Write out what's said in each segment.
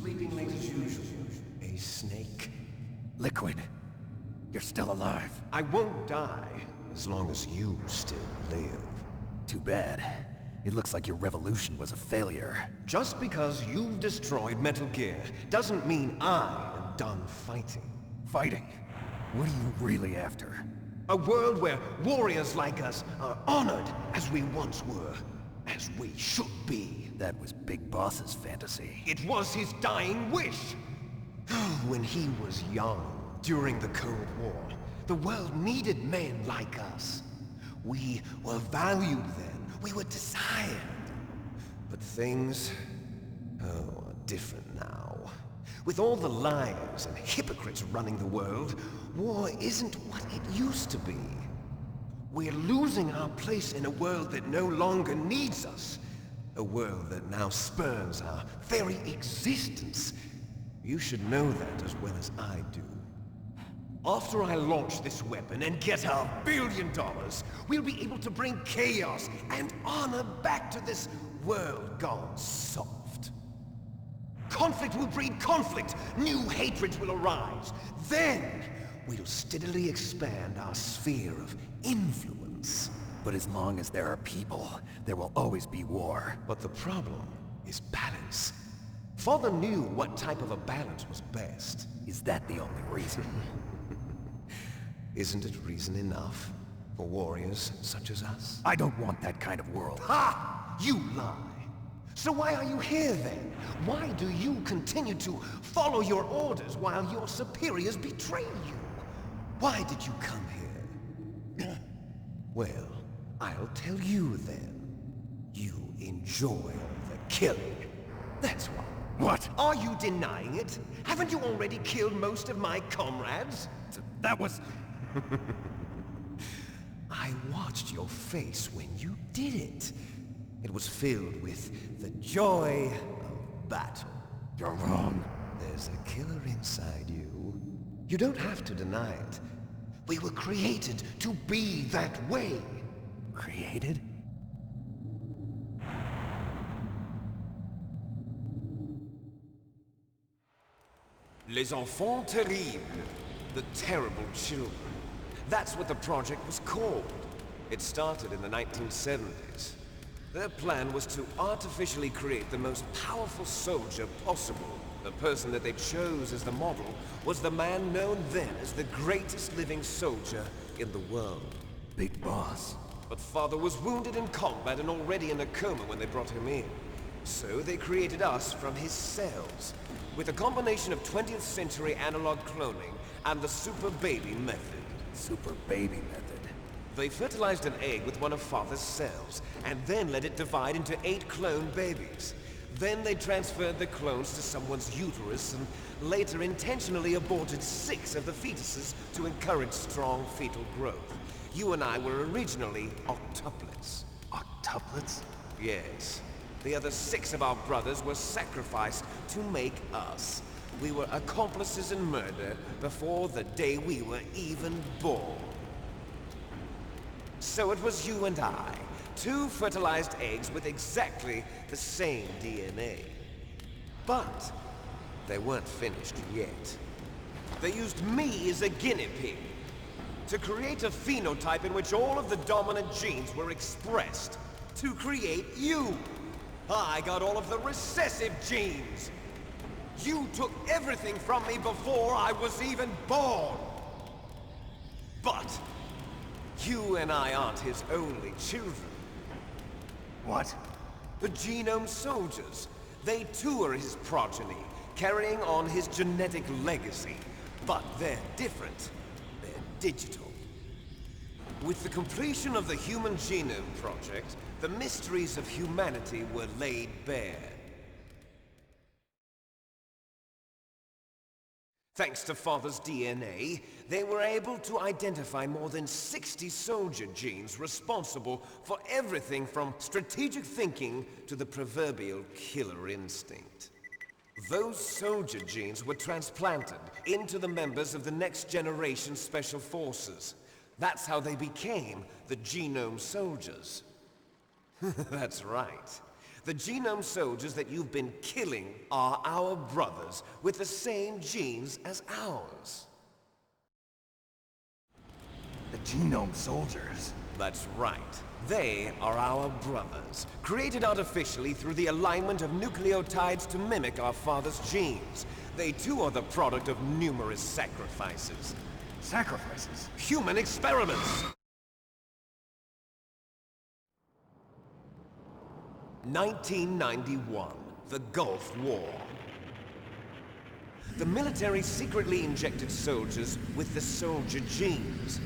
Sleeping late as usual. A snake. Liquid, you're still alive. I won't die as long as you still live. Too bad. It looks like your revolution was a failure. Just because you've destroyed Metal Gear doesn't mean I am done fighting. Fighting? What are you really after? A world where warriors like us are honored as we once were, as we should be. That was Big Boss's fantasy. It was his dying wish. When he was young, during the Cold War, the world needed men like us. We were valued then. We were desired. But things, are different now. With all the liars and hypocrites running the world, war isn't what it used to be. We're losing our place in a world that no longer needs us. A world that now spurns our very existence. You should know that as well as I do. After I launch this weapon and get our $1 billion, we'll be able to bring chaos and honor back to this world gone soft. Conflict will breed conflict. New hatreds will arise. Then, we'll steadily expand our sphere of influence. But as long as there are people, there will always be war. But the problem is balance. Father knew what type of a balance was best. Is that the only reason? Isn't it reason enough for warriors such as us? I don't want that kind of world. Ha! You lie! So why are you here then? Why do you continue to follow your orders while your superiors betray you? Why did you come here? Well, I'll tell you then. You enjoy the killing. That's why. What? Are you denying it? Haven't you already killed most of my comrades? That was... I watched your face when you did it. It was filled with the joy of battle. You're wrong. There's a killer inside you. You don't have to deny it. We were created to be that way. Created? Les enfants terribles. The terrible children. That's what the project was called. It started in the 1970s. Their plan was to artificially create the most powerful soldier possible. The person that they chose as the model was the man known then as the greatest living soldier in the world. Big Boss. But Father was wounded in combat and already in a coma when they brought him in. So they created us from his cells, with a combination of 20th century analog cloning and the super baby method. Super baby method. They fertilized an egg with one of Father's cells, and then let it divide into 8 clone babies. Then they transferred the clones to someone's uterus, and later intentionally aborted 6 of the fetuses to encourage strong fetal growth. You and I were originally octuplets. Octuplets? Yes. The other 6 of our brothers were sacrificed to make us. We were accomplices in murder before the day we were even born. So it was you and I, 2 fertilized eggs with exactly the same DNA. But they weren't finished yet. They used me as a guinea pig to create a phenotype in which all of the dominant genes were expressed to create you. I got all of the recessive genes. You took everything from me before I was even born. But you and I aren't his only children. What? The Genome Soldiers. They too are his progeny, carrying on his genetic legacy. But they're different. They're digital. With the completion of the Human Genome Project, the mysteries of humanity were laid bare. Thanks to Father's DNA, they were able to identify more than 60 soldier genes responsible for everything from strategic thinking to the proverbial killer instinct. Those soldier genes were transplanted into the members of the next generation Special Forces. That's how they became the Genome Soldiers. That's right. The Genome Soldiers that you've been killing are our brothers with the same genes as ours. The Genome Soldiers? That's right. They are our brothers, created artificially through the alignment of nucleotides to mimic our father's genes. They too are the product of numerous sacrifices. Sacrifices? Human experiments! 1991, the Gulf War. The military secretly injected soldiers with the soldier genes.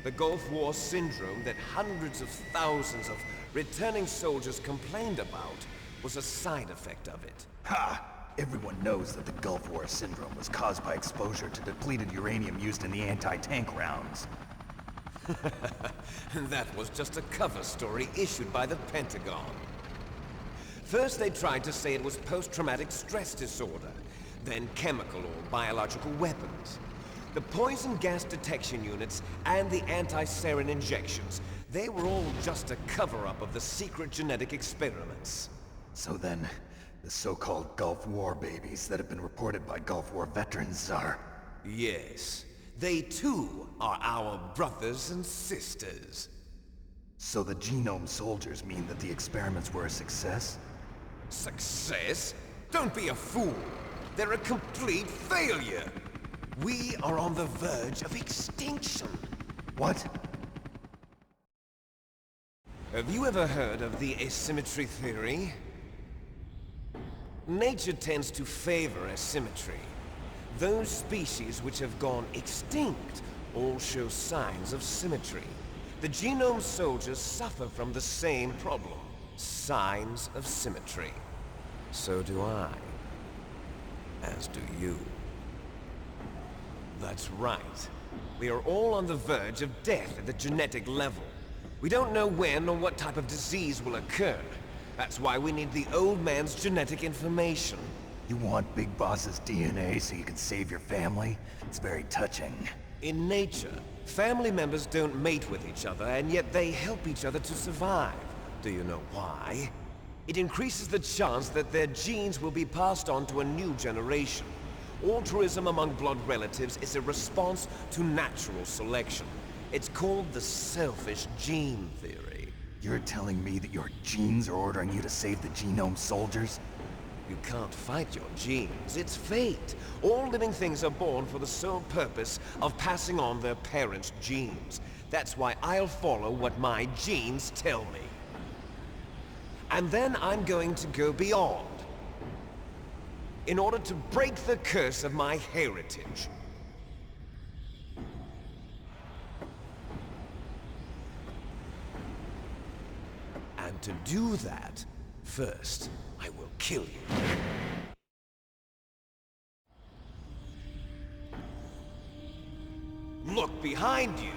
The Gulf War syndrome that hundreds of thousands of returning soldiers complained about was a side effect of it. Ha! Everyone knows that the Gulf War syndrome was caused by exposure to depleted uranium used in the anti-tank rounds. That was just a cover story issued by the Pentagon. First they tried to say it was post-traumatic stress disorder, then chemical or biological weapons. The poison gas detection units and the anti-sarin injections, they were all just a cover-up of the secret genetic experiments. So then, the so-called Gulf War babies that have been reported by Gulf War veterans are... Yes. They too are our brothers and sisters. So the Genome Soldiers mean that the experiments were a success? Success? Don't be a fool! They're a complete failure! We are on the verge of extinction. What? Have you ever heard of the asymmetry theory? Nature tends to favor asymmetry. Those species which have gone extinct all show signs of symmetry. The Genome Soldiers suffer from the same problem. Signs of symmetry. So do I. As do you. That's right. We are all on the verge of death at the genetic level. We don't know when or what type of disease will occur. That's why we need the old man's genetic information. You want Big Boss's DNA so you can save your family? It's very touching. In nature, family members don't mate with each other, and yet they help each other to survive. Do you know why? It increases the chance that their genes will be passed on to a new generation. Altruism among blood relatives is a response to natural selection. It's called the selfish gene theory. You're telling me that your genes are ordering you to save the Genome Soldiers? You can't fight your genes. It's fate. All living things are born for the sole purpose of passing on their parents' genes. That's why I'll follow what my genes tell me. And then I'm going to go beyond. In order to break the curse of my heritage. And to do that, first, I will kill you. Look behind you!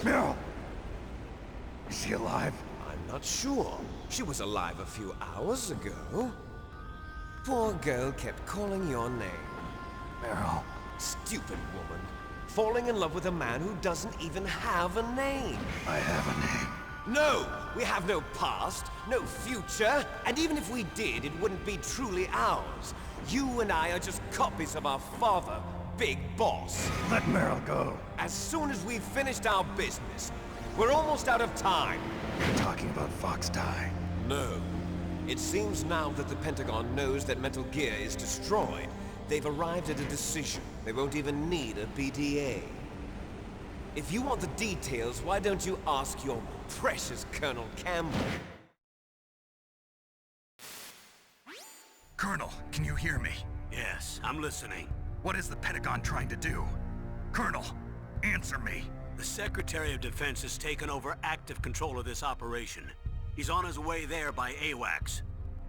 Meryl! Is she alive? I'm not sure. She was alive a few hours ago. Poor girl kept calling your name. Meryl. Stupid woman. Falling in love with a man who doesn't even have a name. I have a name. No! We have no past, no future, and even if we did, it wouldn't be truly ours. You and I are just copies of our father, Big Boss. Let Meryl go. As soon as we've finished our business, we're almost out of time. You're talking about FOXDIE. No. It seems now that the Pentagon knows that Metal Gear is destroyed. They've arrived at a decision. They won't even need a BDA. If you want the details, why don't you ask your precious Colonel Campbell? Colonel, can you hear me? Yes, I'm listening. What is the Pentagon trying to do? Colonel, answer me. The Secretary of Defense has taken over active control of this operation. He's on his way there by AWACS.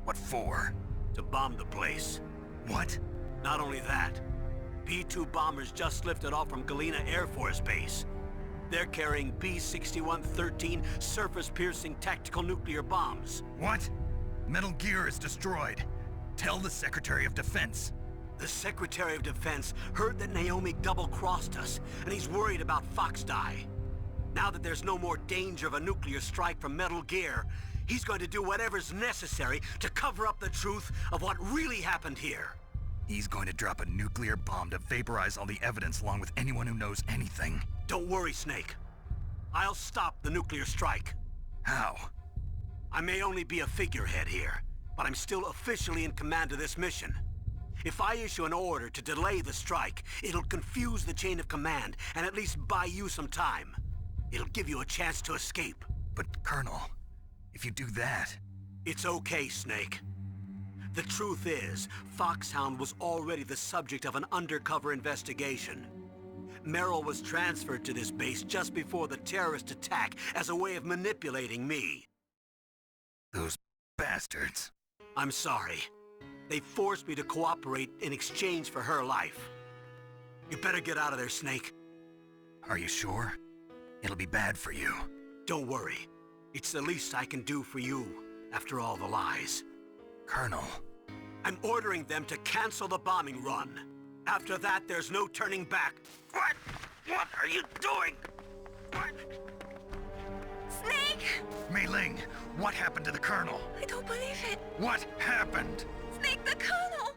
What for? To bomb the place. What? Not only that, B-2 bombers just lifted off from Galena Air Force Base. They're carrying B-6113 surface-piercing tactical nuclear bombs. What? Metal Gear is destroyed. Tell the Secretary of Defense. The Secretary of Defense heard that Naomi double-crossed us, and he's worried about FOXDIE. Now that there's no more danger of a nuclear strike from Metal Gear, he's going to do whatever's necessary to cover up the truth of what really happened here. He's going to drop a nuclear bomb to vaporize all the evidence along with anyone who knows anything. Don't worry, Snake. I'll stop the nuclear strike. How? I may only be a figurehead here, but I'm still officially in command of this mission. If I issue an order to delay the strike, it'll confuse the chain of command and at least buy you some time. It'll give you a chance to escape. But, Colonel, if you do that... It's okay, Snake. The truth is, Foxhound was already the subject of an undercover investigation. Merrill was transferred to this base just before the terrorist attack as a way of manipulating me. Those bastards. I'm sorry. They forced me to cooperate in exchange for her life. You better get out of there, Snake. Are you sure? It'll be bad for you. Don't worry. It's the least I can do for you, after all the lies. Colonel. I'm ordering them to cancel the bombing run. After that, there's no turning back. What? What are you doing? What? Snake! Mei Ling, what happened to the Colonel? I don't believe it. What happened? Snake, the Colonel!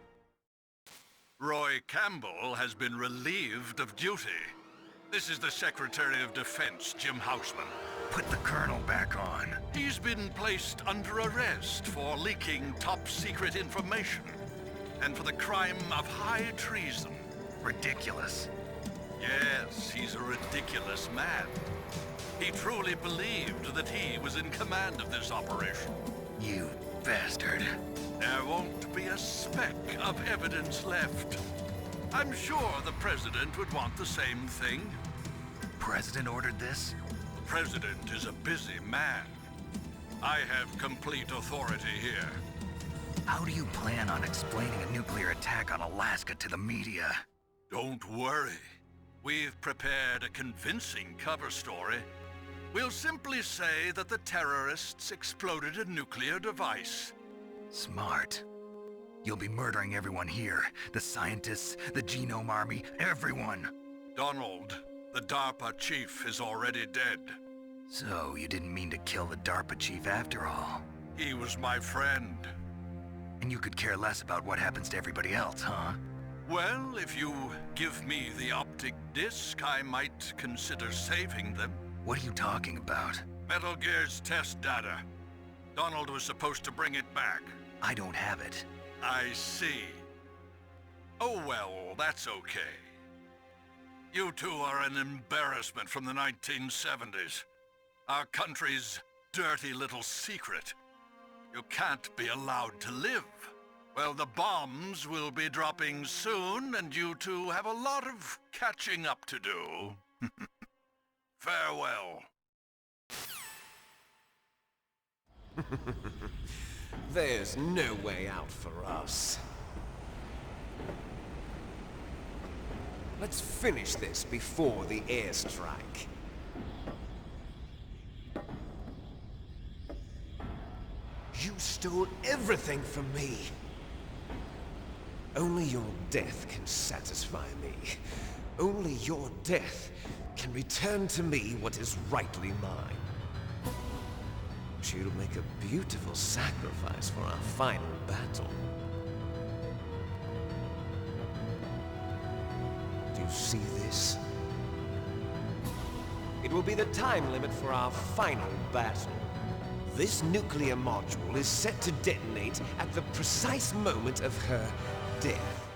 Roy Campbell has been relieved of duty. This is the Secretary of Defense, Jim Houseman. Put the Colonel back on. He's been placed under arrest for leaking top-secret information and for the crime of high treason. Ridiculous. Yes, he's a ridiculous man. He truly believed that he was in command of this operation. You bastard. There won't be a speck of evidence left. I'm sure the President would want the same thing. President ordered this? The President is a busy man. I have complete authority here. How do you plan on explaining a nuclear attack on Alaska to the media? Don't worry. We've prepared a convincing cover story. We'll simply say that the terrorists exploded a nuclear device. Smart. You'll be murdering everyone here. The scientists, the Genome Army, everyone. Donald, the DARPA chief, is already dead. So, you didn't mean to kill the DARPA chief after all. He was my friend. And you could care less about what happens to everybody else, huh? Well, if you give me the optic disc, I might consider saving them. What are you talking about? Metal Gear's test data. Donald was supposed to bring it back. I don't have it. I see. Oh well, that's okay. You two are an embarrassment from the 1970s. Our country's dirty little secret. You can't be allowed to live. Well, the bombs will be dropping soon, and you two have a lot of catching up to do. Farewell. There's no way out for us. Let's finish this before the airstrike. You stole everything from me. Only your death can satisfy me. Only your death can return to me what is rightly mine. You'll make a beautiful sacrifice for our final battle. Do you see this? It will be the time limit for our final battle. This nuclear module is set to detonate at the precise moment of her death.